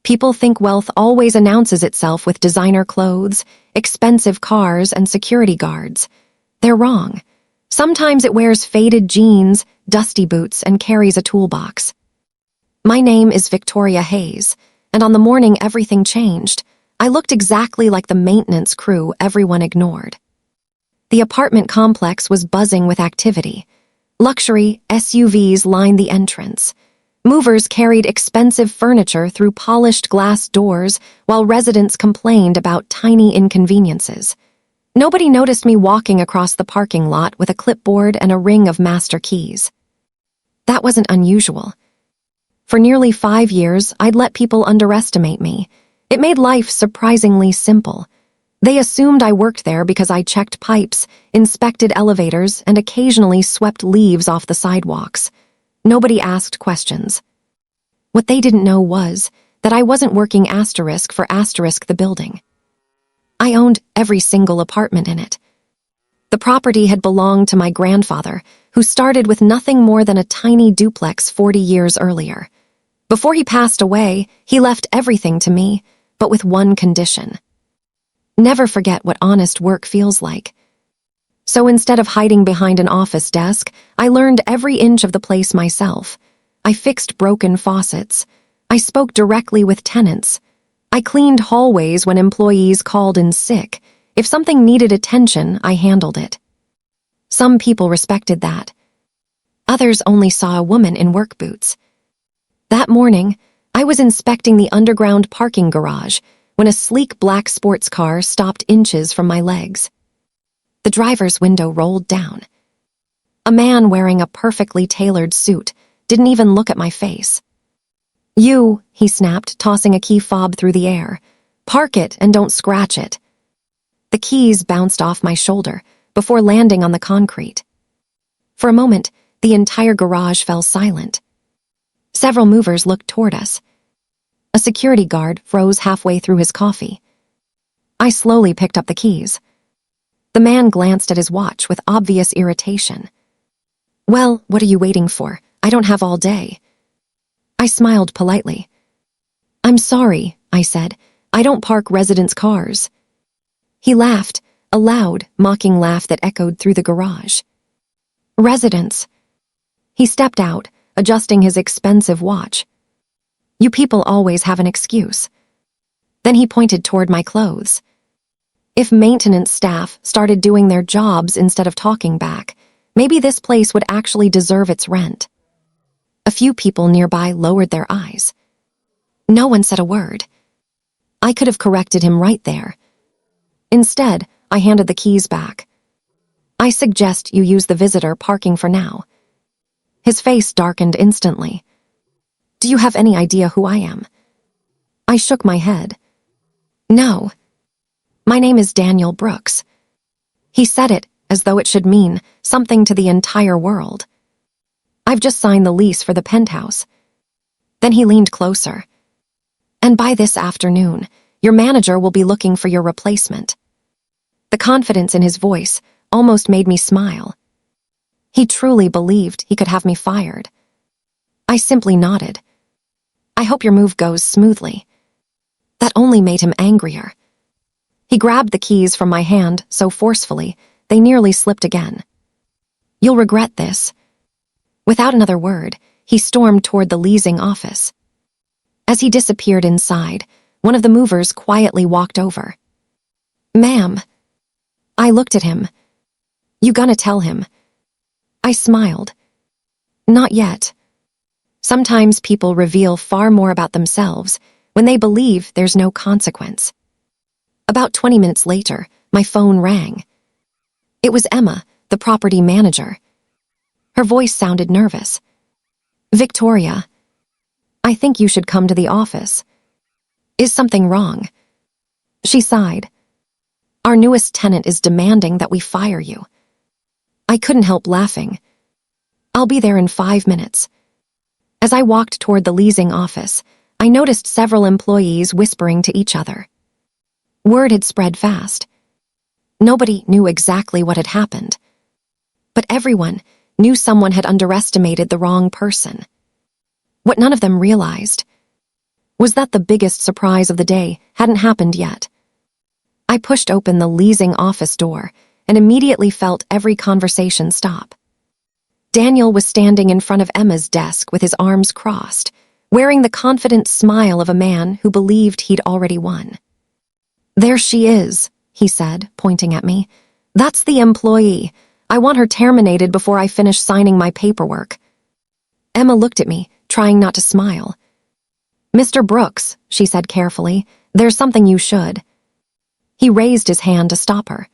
People think wealth always announces itself with designer clothes, expensive cars, and security guards. They're wrong. Sometimes it wears faded jeans, dusty boots, and carries a toolbox. My name is Victoria Hayes, and on the morning everything changed, I looked exactly like the maintenance crew everyone ignored. The apartment complex was buzzing with activity. Luxury SUVs lined the entrance. Movers carried expensive furniture through polished glass doors while residents complained about tiny inconveniences. Nobody noticed me walking across the parking lot with a clipboard and a ring of master keys. That wasn't unusual. For nearly 5 years, I'd let people underestimate me. It made life surprisingly simple. They assumed I worked there because I checked pipes, inspected elevators, and occasionally swept leaves off the sidewalks. Nobody asked questions. What they didn't know was that I wasn't working asterisk for asterisk the building. I owned every single apartment in it. The property had belonged to my grandfather, who started with nothing more than a tiny duplex 40 years earlier. Before he passed away, he left everything to me, but with one condition. Never forget what honest work feels like. So instead of hiding behind an office desk, I learned every inch of the place myself. I fixed broken faucets. I spoke directly with tenants. I cleaned hallways when employees called in sick. If something needed attention, I handled it. Some people respected that. Others only saw a woman in work boots. That morning, I was inspecting the underground parking garage when a sleek black sports car stopped inches from my legs. The driver's window rolled down. A man wearing a perfectly tailored suit didn't even look at my face. "You," he snapped, tossing a key fob through the air. "Park it and don't scratch it." The keys bounced off my shoulder before landing on the concrete. For a moment, the entire garage fell silent. Several movers looked toward us. A security guard froze halfway through his coffee. I slowly picked up the keys. The man glanced at his watch with obvious irritation. "Well, what are you waiting for? I don't have all day." I smiled politely. "I'm sorry," I said. "I don't park residents' cars." He laughed, a loud, mocking laugh that echoed through the garage. "Residents." He stepped out, adjusting his expensive watch. "You people always have an excuse." Then he pointed toward my clothes. If maintenance staff started doing their jobs instead of talking back, maybe this place would actually deserve its rent. A few people nearby lowered their eyes. No one said a word. I could have corrected him right there. Instead, I handed the keys back. "I suggest you use the visitor parking for now." His face darkened instantly. "Do you have any idea who I am?" I shook my head. "No. My name is Daniel Brooks." He said it as though it should mean something to the entire world. "I've just signed the lease for the penthouse." Then he leaned closer. "And by this afternoon, your manager will be looking for your replacement." The confidence in his voice almost made me smile. He truly believed he could have me fired. I simply nodded. "I hope your move goes smoothly." That only made him angrier. He grabbed the keys from my hand so forcefully, they nearly slipped again. "You'll regret this." Without another word, he stormed toward the leasing office. As he disappeared inside, one of the movers quietly walked over. "Ma'am." I looked at him. "You gonna tell him?" I smiled. "Not yet." Sometimes people reveal far more about themselves when they believe there's no consequence. About 20 minutes later, my phone rang. It was Emma, the property manager. Her voice sounded nervous. "Victoria, I think you should come to the office." "Is something wrong?" She sighed. "Our newest tenant is demanding that we fire you." I couldn't help laughing. "I'll be there in 5 minutes." As I walked toward the leasing office, I noticed several employees whispering to each other. Word had spread fast. Nobody knew exactly what had happened, but everyone knew someone had underestimated the wrong person. What none of them realized was that the biggest surprise of the day hadn't happened yet. I pushed open the leasing office door and immediately felt every conversation stop. Daniel was standing in front of Emma's desk with his arms crossed, wearing the confident smile of a man who believed he'd already won. "There she is," he said, pointing at me. "That's the employee. I want her terminated before I finish signing my paperwork." Emma looked at me, trying not to smile. "Mr. Brooks," she said carefully, "there's something you should." He raised his hand to stop her.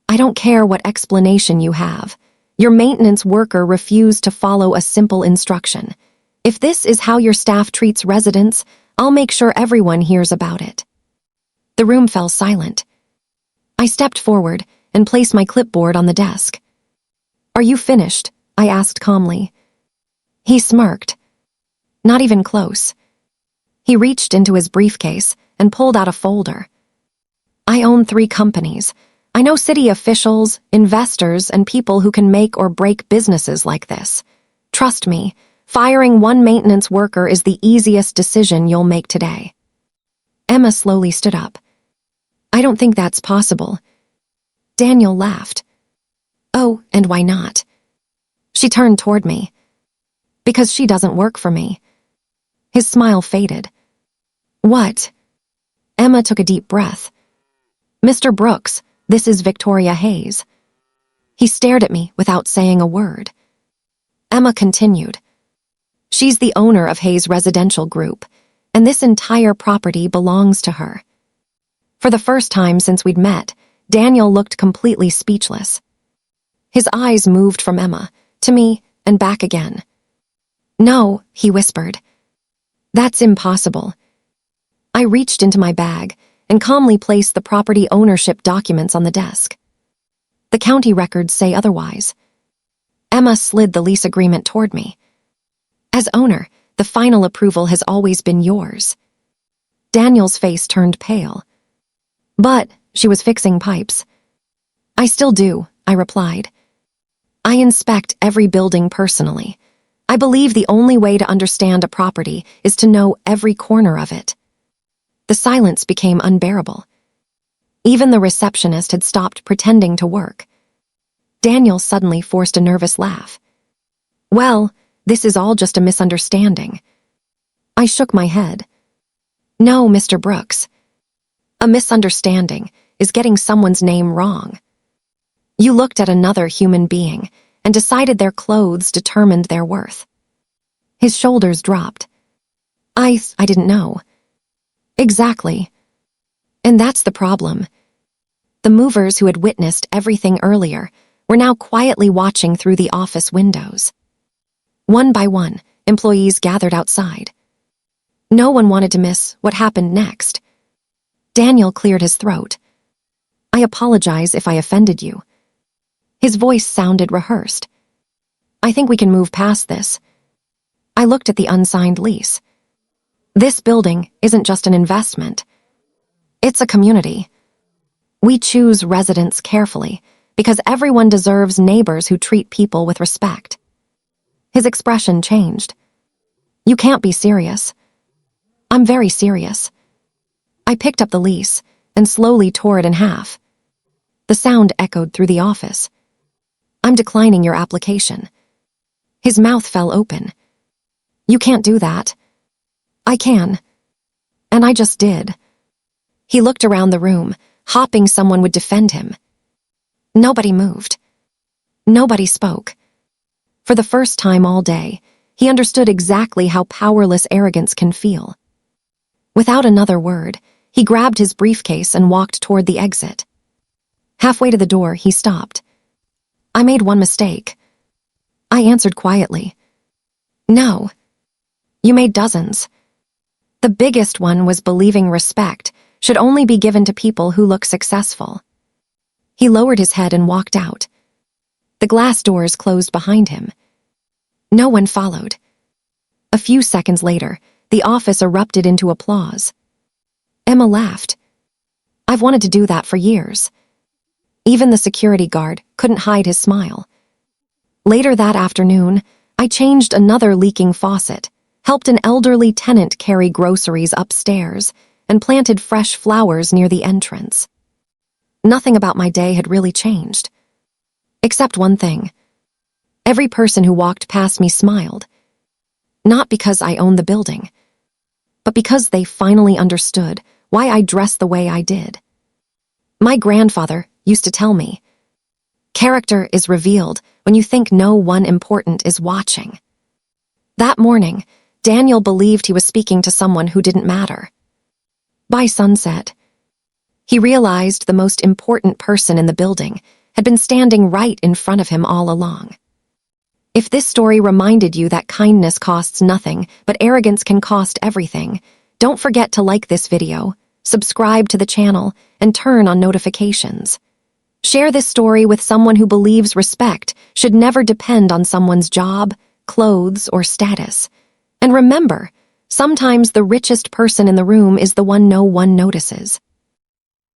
"I don't care what explanation you have. Your maintenance worker refused to follow a simple instruction. If this is how your staff treats residents, I'll make sure everyone hears about it." The room fell silent. I stepped forward and placed my clipboard on the desk. "Are you finished?" I asked calmly. He smirked. "Not even close." He reached into his briefcase and pulled out a folder. "I own 3 companies. I know city officials, investors, and people who can make or break businesses like this. Trust me, firing one maintenance worker is the easiest decision you'll make today." Emma slowly stood up. "I don't think that's possible." Daniel laughed. "Oh, and why not?" She turned toward me. "Because she doesn't work for me." His smile faded. "What?" Emma took a deep breath. "Mr. Brooks, this is Victoria Hayes." He stared at me without saying a word. Emma continued. "She's the owner of Hayes Residential Group, and this entire property belongs to her." For the first time since we'd met, Daniel looked completely speechless. His eyes moved from Emma to me and back again. "No," he whispered. "That's impossible." I reached into my bag and calmly placed the property ownership documents on the desk. "The county records say otherwise." Emma slid the lease agreement toward me. "As owner, the final approval has always been yours." Daniel's face turned pale. "But," she was fixing pipes. "I still do," I replied. "I inspect every building personally. I believe the only way to understand a property is to know every corner of it." The silence became unbearable. Even the receptionist had stopped pretending to work. Daniel suddenly forced a nervous laugh. "Well, this is all just a misunderstanding." I shook my head. "No, Mr. Brooks. A misunderstanding is getting someone's name wrong. You looked at another human being and decided their clothes determined their worth." His shoulders dropped. I didn't know." "Exactly. And that's the problem." The movers who had witnessed everything earlier were now quietly watching through the office windows. One by one, employees gathered outside. No one wanted to miss what happened next. Daniel cleared his throat. "I apologize if I offended you." His voice sounded rehearsed. "I think we can move past this." I looked at the unsigned lease. "This building isn't just an investment. It's a community. We choose residents carefully because everyone deserves neighbors who treat people with respect." His expression changed. "You can't be serious." "I'm very serious." I picked up the lease and slowly tore it in half. The sound echoed through the office. "I'm declining your application." His mouth fell open. "You can't do that." "I can." And I just did. He looked around the room, hoping someone would defend him. Nobody moved. Nobody spoke. For the first time all day, he understood exactly how powerless arrogance can feel. Without another word, he grabbed his briefcase and walked toward the exit. Halfway to the door, he stopped. "I made one mistake." I answered quietly. "No." "You made dozens." The biggest one was believing respect should only be given to people who look successful. He lowered his head and walked out. The glass doors closed behind him. No one followed. A few seconds later, the office erupted into applause. Emma laughed. "I've wanted to do that for years." Even the security guard couldn't hide his smile. Later that afternoon, I changed another leaking faucet, helped an elderly tenant carry groceries upstairs, and planted fresh flowers near the entrance. Nothing about my day had really changed. Except one thing. Every person who walked past me smiled. Not because I owned the building, but because they finally understood why I dressed the way I did. My grandfather used to tell me, "Character is revealed when you think no one important is watching." That morning, Daniel believed he was speaking to someone who didn't matter. By sunset, he realized the most important person in the building had been standing right in front of him all along. If this story reminded you that kindness costs nothing, but arrogance can cost everything, don't forget to like this video, subscribe to the channel, and turn on notifications. Share this story with someone who believes respect should never depend on someone's job, clothes, or status. And remember, sometimes the richest person in the room is the one no one notices.